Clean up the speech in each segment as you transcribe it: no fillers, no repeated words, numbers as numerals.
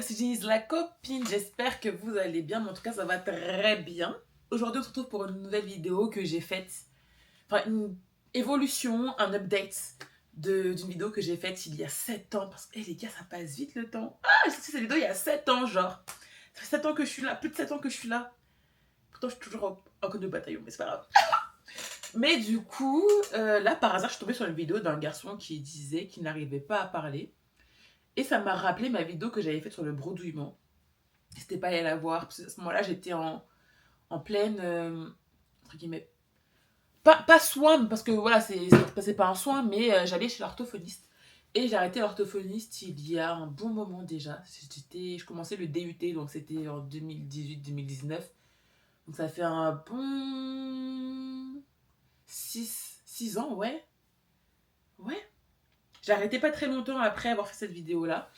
c'est Denise la copine, j'espère que vous allez bien, mais en tout cas ça va très bien. Aujourd'hui on se retrouve pour une nouvelle vidéo que j'ai faite, enfin une évolution, un update d'une vidéo que j'ai faite il y a 7 ans, parce que les gars ça passe vite le temps. Ah, j'ai sorti cette vidéo il y a 7 ans genre, ça fait 7 ans que je suis là, plus de 7 ans que je suis là. Pourtant je suis toujours en code de bataillon, mais c'est pas grave. Mais du coup, là par hasard je suis tombée sur une vidéo d'un garçon qui disait qu'il n'arrivait pas à parler. Et ça m'a rappelé ma vidéo que j'avais faite sur le bredouillement. C'était pas aller la voir, parce qu'à ce moment-là, j'étais en pleine, entre guillemets, pas soin, parce que voilà, c'est pas un soin, mais j'allais chez l'orthophoniste. Et j'ai arrêté l'orthophoniste il y a un bon moment déjà. Je commençais le DUT, donc c'était en 2018-2019. Donc ça fait un bon 6 ans, ouais. Ouais. J'ai arrêté pas très longtemps après avoir fait cette vidéo-là.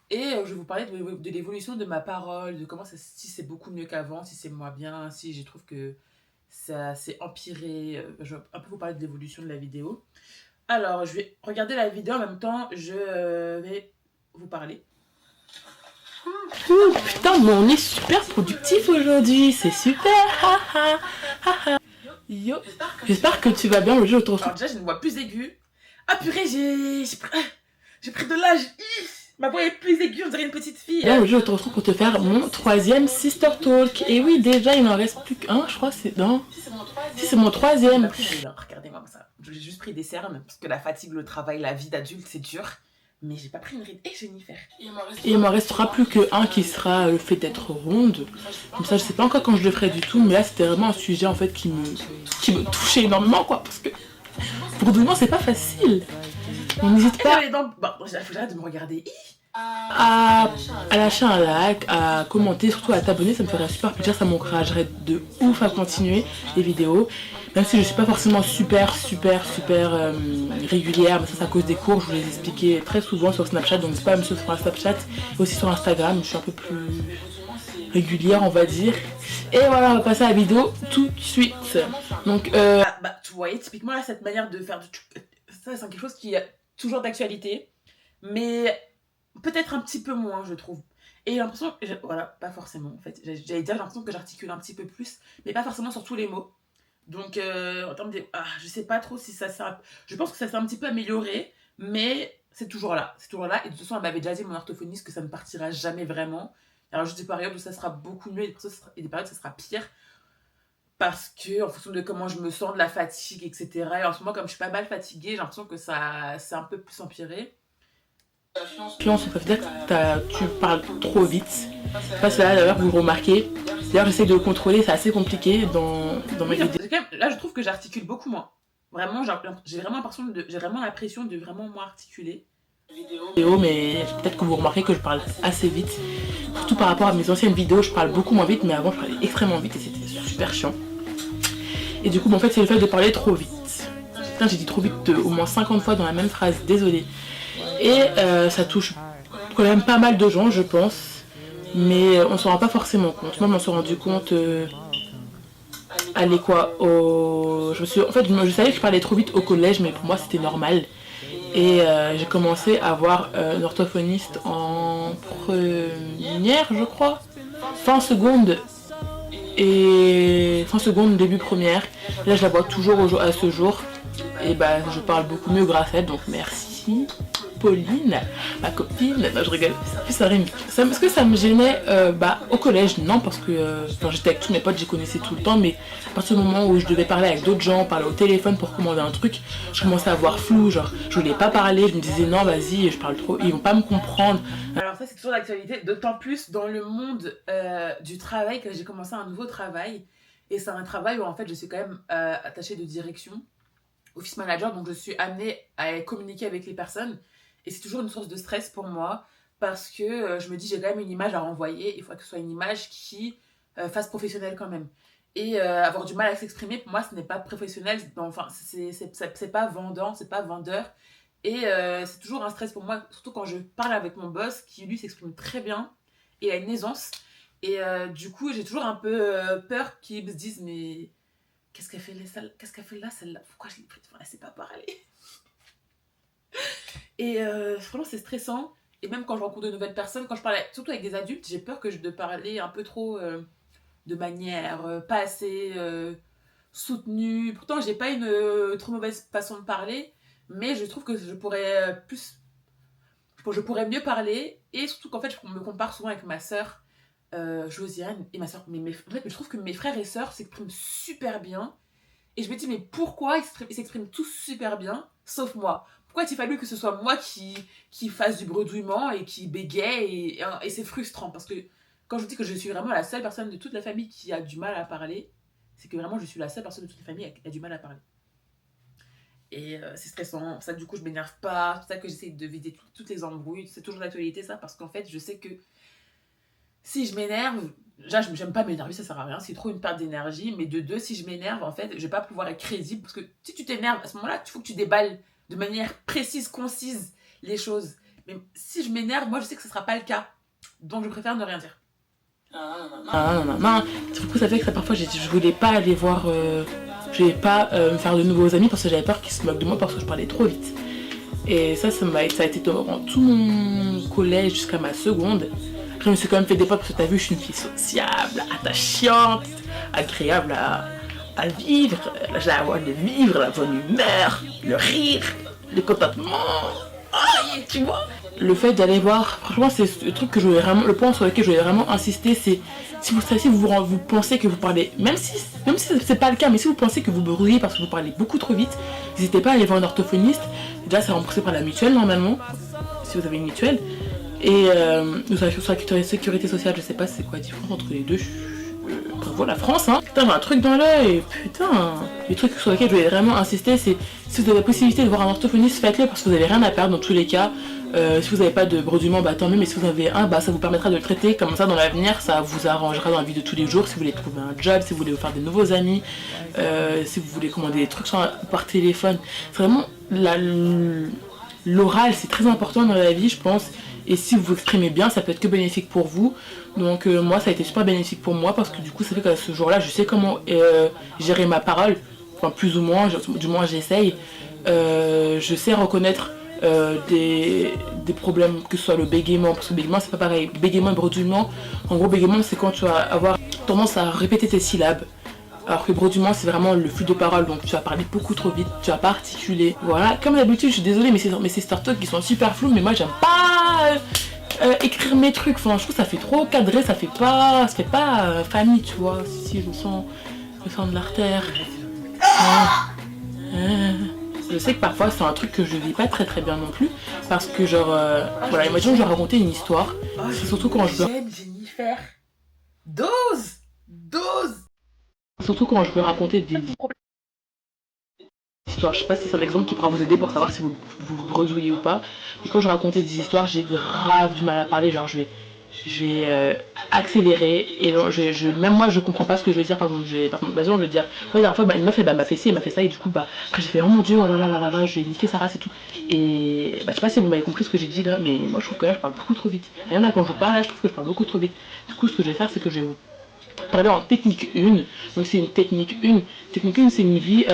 Et je vais vous parler de l'évolution de ma parole, de comment si c'est beaucoup mieux qu'avant, si c'est moins bien, si je trouve que ça s'est empiré. Je vais un peu vous parler de l'évolution de la vidéo. Alors, je vais regarder la vidéo en même temps, je vais vous parler. Putain, mais on est super productif aujourd'hui, c'est super. Yo, j'espère que tu vas bien. Aujourd'hui, je te retrouve. Alors déjà, j'ai une voix plus aiguë. Ah purée, j'ai pris de l'âge. Ma voix est plus aiguë, on dirait une petite fille. Là, aujourd'hui, je te retrouve pour te faire mon 3e Sister Talk. Et oui, déjà, il n'en reste plus qu'un, je crois, c'est... Non, si c'est mon 3e. Regardez-moi ça. J'ai juste pris des cernes, parce que la fatigue, le travail, la vie d'adulte, c'est dur. Mais j'ai pas pris une ride. Et Jennifer. Et il m'en restera plus qu'un qui sera le fait d'être ronde. Comme ça, je sais pas encore quand je le ferai du tout, mais là, c'était vraiment un sujet, en fait, qui me touchait énormément, quoi. Parce que pour de moi, c'est pas facile. On n'hésite pas faut que j'arrête de me regarder. à lâcher un like, à commenter, surtout à t'abonner, ça me ferait super plaisir, ça m'encouragerait de ouf à continuer les vidéos. Même si je suis pas forcément super régulière, mais ça c'est à cause des cours, je vous les expliquais très souvent sur Snapchat, donc n'hésitez pas à me suivre sur Snapchat et aussi sur Instagram, je suis un peu plus régulière on va dire. Et voilà, on va passer à la vidéo tout de suite. Donc tu voyais typiquement là cette manière de faire ça, c'est quelque chose qui est toujours d'actualité, mais peut-être un petit peu moins, je trouve. Et j'ai l'impression, voilà, pas forcément en fait. J'allais dire, j'ai l'impression que j'articule un petit peu plus, mais pas forcément sur tous les mots. Donc, en termes de. Je sais pas trop si ça s'est. Je pense que ça s'est un petit peu amélioré, mais c'est toujours là. C'est toujours là. Et de toute façon, elle m'avait déjà dit, mon orthophoniste, que ça ne partira jamais vraiment. Alors, juste des périodes où ça sera beaucoup mieux et des périodes où ça sera pire. Parce que, en fonction de comment je me sens, de la fatigue, etc. Et en ce moment, comme je suis pas mal fatiguée, j'ai l'impression que ça c'est un peu plus empiré. on se peut dire que tu parles trop vite. Parce que là, d'ailleurs, vous remarquez. D'ailleurs, j'essaie de le contrôler, c'est assez compliqué dans mes vidéos. Là, je trouve que j'articule beaucoup moins. Vraiment, j'ai vraiment l'impression de vraiment moins articuler. Mais peut-être que vous remarquez que je parle assez vite. Surtout par rapport à mes anciennes vidéos, je parle beaucoup moins vite, mais avant, je parlais extrêmement vite et c'était super chiant. Et du coup, en fait, c'est le fait de parler trop vite. Putain, j'ai dit trop vite au moins 50 fois dans la même phrase, désolée. Et ça touche quand même pas mal de gens, je pense. Mais on s'en rend pas forcément compte. Moi, je m'en suis rendu compte. Allez quoi, je savais que je parlais trop vite au collège, mais pour moi c'était normal. Et j'ai commencé à voir une orthophoniste en première, je crois. Fin seconde, début première. Là, je la vois toujours à ce jour. Et bah, je parle beaucoup mieux grâce à elle, donc merci. Pauline, ma copine, non, je rigole, ça rime. Est-ce que ça me gênait au collège? Non, parce que j'étais avec tous mes potes, j'y connaissais tout le temps, mais à partir du moment où je devais parler avec d'autres gens, parler au téléphone pour commander un truc, je commençais à voir flou, genre je voulais pas parler, je me disais non, vas-y, je parle trop, ils vont pas me comprendre. Alors ça, c'est toujours d'actualité, d'autant plus dans le monde du travail, que j'ai commencé un nouveau travail, et c'est un travail où en fait je suis quand même attachée de direction, office manager, donc je suis amenée à communiquer avec les personnes. Et c'est toujours une source de stress pour moi parce que je me dis j'ai quand même une image à renvoyer. Il faut que ce soit une image qui fasse professionnelle quand même. Et avoir du mal à s'exprimer, pour moi, ce n'est pas professionnel. Enfin, c'est pas vendant, c'est pas vendeur. Et c'est toujours un stress pour moi, surtout quand je parle avec mon boss qui, lui, s'exprime très bien et a une aisance. Et du coup, j'ai toujours un peu peur qu'ils me disent mais qu'est-ce qu'elle fait là, celle-là? Pourquoi je l'ai prise? Enfin, elle sait pas parler. Et franchement, c'est stressant. Et même quand je rencontre de nouvelles personnes, quand je parle surtout avec des adultes, j'ai peur de parler un peu trop de manière pas assez soutenue. Pourtant, j'ai pas une trop mauvaise façon de parler, mais je trouve que je pourrais je pourrais mieux parler. Et surtout qu'en fait, je me compare souvent avec ma sœur Josiane et ma sœur. En fait, je trouve que mes frères et sœurs s'expriment super bien. Et je me dis, mais pourquoi ils s'expriment tous super bien, sauf moi? Pourquoi il a fallu que ce soit moi qui fasse du bredouillement et qui bégaye et c'est frustrant parce que quand je dis que je suis vraiment la seule personne de toute la famille qui a du mal à parler, c'est que vraiment je suis la seule personne de toute la famille qui a du mal à parler. Et c'est stressant, ça du coup je m'énerve pas, c'est pour ça que j'essaie de vider toutes les embrouilles, c'est toujours d'actualité ça, parce qu'en fait je sais que si je m'énerve, déjà j'aime pas m'énerver, ça sert à rien, c'est trop une perte d'énergie, mais de deux, si je m'énerve, en fait, je vais pas pouvoir être crédible, parce que si tu t'énerves, à ce moment-là, il faut que tu déballes de manière précise, concise les choses. Mais si je m'énerve, moi je sais que ce sera pas le cas, donc je préfère ne rien dire. Non. Du coup, ça fait que parfois je voulais pas aller voir, je voulais pas me faire de nouveaux amis parce que j'avais peur qu'ils se moquent de moi parce que je parlais trop vite. Et ça a été durant tout mon collège jusqu'à ma seconde. Après, je me suis quand même fait des potes parce que t'as vu, je suis une fille sociable, attachante, agréable à vivre. J'ai la joie de vivre, la bonne humeur, le rire, le contentement. Oh, tu vois. Le fait d'aller voir, franchement, c'est le truc que je voulais vraiment, le point sur lequel je voulais vraiment insister, c'est si vous pensez que vous parlez, même si c'est pas le cas, mais si vous pensez que vous brouillez parce que vous parlez beaucoup trop vite, n'hésitez pas à aller voir un orthophoniste. Déjà, c'est remboursé par la mutuelle normalement, si vous avez une mutuelle. Et sur la sécurité sociale, je sais pas c'est quoi la différence entre les deux. Bravo la France, hein. Putain, j'ai un truc dans l'œil. Putain. Les trucs sur lesquels je voulais vraiment insister, c'est si vous avez la possibilité de voir un orthophoniste, faites-le parce que vous n'avez rien à perdre dans tous les cas. Si vous n'avez pas de bredouillement, bah tant mieux, mais si vous en avez un, bah ça vous permettra de le traiter. Comme ça, dans l'avenir, ça vous arrangera dans la vie de tous les jours. Si vous voulez trouver un job, si vous voulez vous faire des nouveaux amis, si vous voulez commander des trucs par téléphone. C'est vraiment l'oral, c'est très important dans la vie, je pense. Et si vous vous exprimez bien, ça peut être que bénéfique pour vous. Donc moi, ça a été super bénéfique pour moi parce que du coup, ça fait qu'à ce jour-là, je sais comment gérer ma parole. Enfin, plus ou moins, du moins j'essaye. Je sais reconnaître des problèmes, que ce soit le bégaiement, parce que bégaiement, c'est pas pareil. Bégaiement et bredouillement, en gros, bégaiement, c'est quand tu vas avoir tendance à répéter tes syllabes. Alors que le bredouillement, c'est vraiment le flux de parole, donc tu vas parler beaucoup trop vite, tu vas pas articuler. Voilà, comme d'habitude, je suis désolée, mais ces start-up qui sont super flous, mais moi j'aime pas écrire mes trucs. Enfin, je trouve que ça fait trop cadré, ça fait pas famille, tu vois. Si je sens de l'artère. Je sais que parfois c'est un truc que je vis pas très très bien non plus, parce que genre, voilà, imagine que je vais raconter une histoire. C'est surtout quand je veux. J'aime Jennifer. Dose. Surtout quand je veux raconter des histoires. Je sais pas si c'est un exemple qui pourra vous aider pour savoir si vous bredouillez ou pas. Et quand je racontais des histoires, j'ai grave du mal à parler. Genre, je vais accélérer. Et même moi, je comprends pas ce que je veux dire. Par exemple, je vais dire, la dernière fois, une meuf, elle m'a fait ci, elle m'a fait ça. Et du coup, après, j'ai fait, oh mon dieu, oh là là là là, je vais niquer sa race et tout. Et je sais pas si vous m'avez compris ce que j'ai dit là, mais moi, je trouve que là, je parle beaucoup trop vite. Et là, quand je parle, là, je trouve que je parle beaucoup trop vite. Du coup, ce que je vais faire, c'est que je vais vous parler en technique 1. Donc c'est une technique 1. Technique 1, c'est une vie,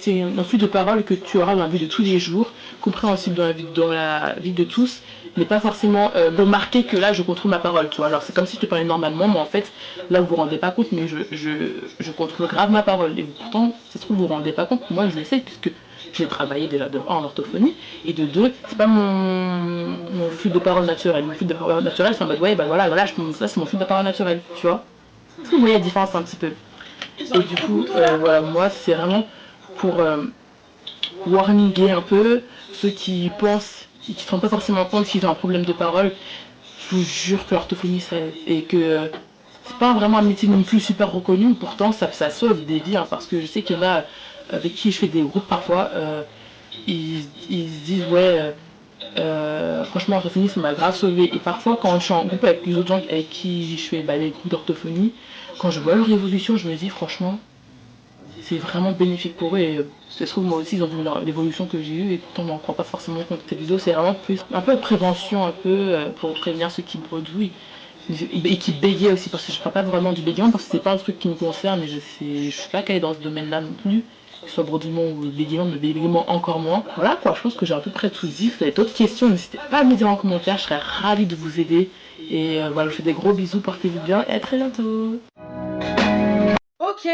c'est un flux de paroles que tu auras dans la vie de tous les jours, compréhensible dans la vie de tous, mais pas forcément remarquer que là je contrôle ma parole, tu vois. Alors c'est comme si je te parlais normalement, mais en fait là vous vous rendez pas compte, mais je contrôle grave ma parole. Et pourtant, ça se trouve vous vous rendez pas compte, moi je le sais puisque j'ai travaillé déjà de 1 en orthophonie, et de 2, c'est pas mon flux de parole naturel. Mon flux de parole naturel, c'est en mode ouais, bah voilà, ça c'est mon flux de parole naturel, tu vois. Vous voyez la différence un petit peu. Et du coup, voilà, moi c'est vraiment pour warninguer un peu ceux qui pensent, qui ne se rendent pas forcément compte qu'ils ont un problème de parole. Je vous jure que l'orthophonie, et que c'est pas vraiment un métier non plus super reconnu, pourtant ça sauve des vies, hein, parce que je sais qu'il y en a avec qui je fais des groupes parfois, ils se disent ouais, franchement l'orthophonie ça m'a grave sauvé. Et parfois quand je suis en groupe avec les autres gens avec qui je fais les groupes d'orthophonie, quand je vois leur évolution, je me dis franchement c'est vraiment bénéfique pour eux. Et ça se trouve moi aussi ils ont vu l'évolution que j'ai eue, et pourtant on m'en croit pas forcément compte. Cette vidéo c'est vraiment plus un peu de prévention, un peu pour prévenir ceux qui bredouillent et qui bégayent aussi, parce que je parle pas vraiment du bégaiement parce que c'est pas un truc qui me concerne, et je suis pas calée dans ce domaine là non plus. que ce soit bredouillement ou bégaiement, mais bégaiement encore moins. Voilà quoi, je pense que j'ai à peu près tout dit. Si vous avez d'autres questions, n'hésitez pas à me dire en commentaire, je serais ravie de vous aider. Et voilà, je vous fais des gros bisous, portez-vous bien et à très bientôt. Ok,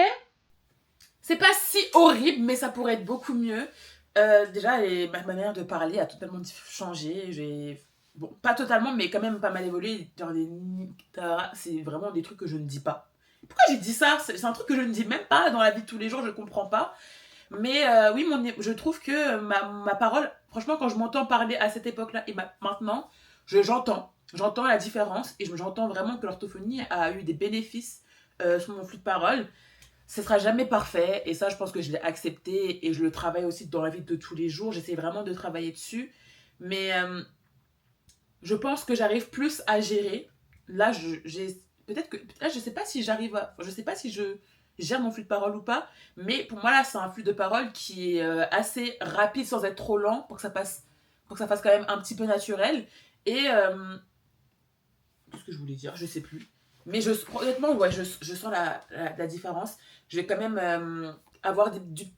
c'est pas si horrible, mais ça pourrait être beaucoup mieux. Déjà, ma manière de parler a totalement changé. Bon, pas totalement, mais quand même pas mal évolué. C'est vraiment des trucs que je ne dis pas. Pourquoi j'ai dit ça? C'est un truc que je ne dis même pas dans la vie de tous les jours, je comprends pas. Mais oui, je trouve que ma parole, franchement, quand je m'entends parler à cette époque-là et maintenant, j'entends. J'entends la différence et j'entends vraiment que l'orthophonie a eu des bénéfices sur mon flux de parole. Ce sera jamais parfait et ça, je pense que je l'ai accepté et je le travaille aussi dans la vie de tous les jours. J'essaie vraiment de travailler dessus. Mais je pense que j'arrive plus à gérer. Là, peut-être que là, je sais pas si je sais pas si je gère mon flux de parole ou pas, mais pour moi là, c'est un flux de parole qui est assez rapide sans être trop lent pour que ça fasse quand même un petit peu naturel. Et qu'est-ce que je voulais dire? Je sais plus. Mais honnêtement, ouais, je sens la différence. Je vais quand même avoir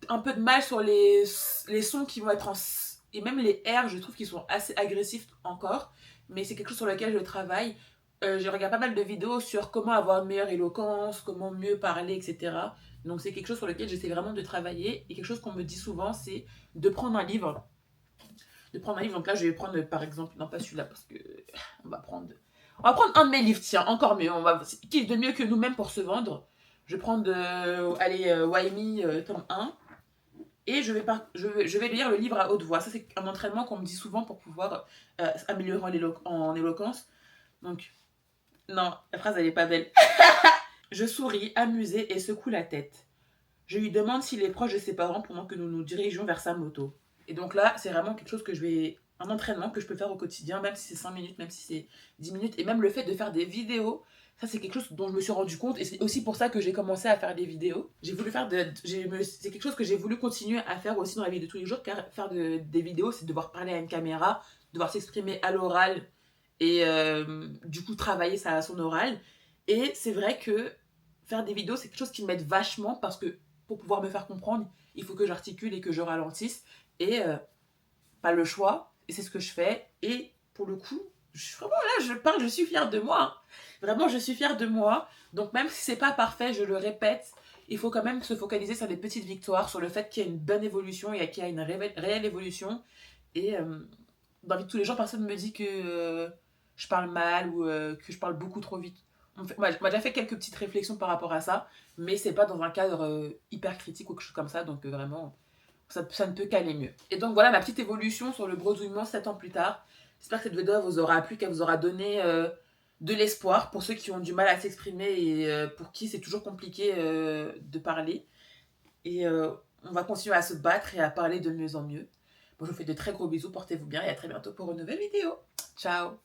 un peu de mal sur les sons qui vont être et même les R, je trouve qu'ils sont assez agressifs encore. Mais c'est quelque chose sur lequel je travaille. Je regarde pas mal de vidéos sur comment avoir une meilleure éloquence, comment mieux parler, etc. Donc c'est quelque chose sur lequel j'essaie vraiment de travailler. Et quelque chose qu'on me dit souvent, c'est de prendre un livre. De prendre un livre. Donc là, je vais prendre par exemple, non pas celui-là, parce que on va prendre un de mes livres, tiens, encore mieux. Qui est de mieux que nous-mêmes pour se vendre? Je vais prendre, Why Me, tome 1. Et je vais lire le livre à haute voix. Ça, c'est un entraînement qu'on me dit souvent pour pouvoir améliorer en éloquence. Donc, non, la phrase, elle est pas belle. Je souris, amusée, et secoue la tête. Je lui demande s'il est proche de ses parents pendant que nous nous dirigeons vers sa moto. Et donc là, c'est vraiment quelque chose un entraînement que je peux faire au quotidien, même si c'est 5 minutes, même si c'est 10 minutes. Et même le fait de faire des vidéos, ça c'est quelque chose dont je me suis rendu compte. Et c'est aussi pour ça que j'ai commencé à faire des vidéos. C'est quelque chose que j'ai voulu continuer à faire aussi dans la vie de tous les jours, car faire des vidéos, c'est devoir parler à une caméra, devoir s'exprimer à l'oral et du coup travailler son oral. Et c'est vrai que faire des vidéos, c'est quelque chose qui m'aide vachement parce que pour pouvoir me faire comprendre, il faut que j'articule et que je ralentisse. Et pas le choix. Et c'est ce que je fais. Et pour le coup, vraiment là, je parle, je suis fière de moi. Hein. Vraiment, je suis fière de moi. Donc même si c'est pas parfait, je le répète, il faut quand même se focaliser sur des petites victoires, sur le fait qu'il y a une bonne évolution et qu'il y a une réelle évolution. Et dans la vie de tous les jours, personne ne me dit que je parle mal ou que je parle beaucoup trop vite. On m'a déjà fait quelques petites réflexions par rapport à ça, mais c'est pas dans un cadre hyper critique ou quelque chose comme ça, donc vraiment, ça ne peut qu'aller mieux. Et donc voilà ma petite évolution sur le bredouillement 7 ans plus tard. J'espère que cette vidéo vous aura plu, qu'elle vous aura donné de l'espoir pour ceux qui ont du mal à s'exprimer et pour qui c'est toujours compliqué de parler. Et on va continuer à se battre et à parler de mieux en mieux. Bon, je vous fais de très gros bisous, portez-vous bien et à très bientôt pour une nouvelle vidéo. Ciao!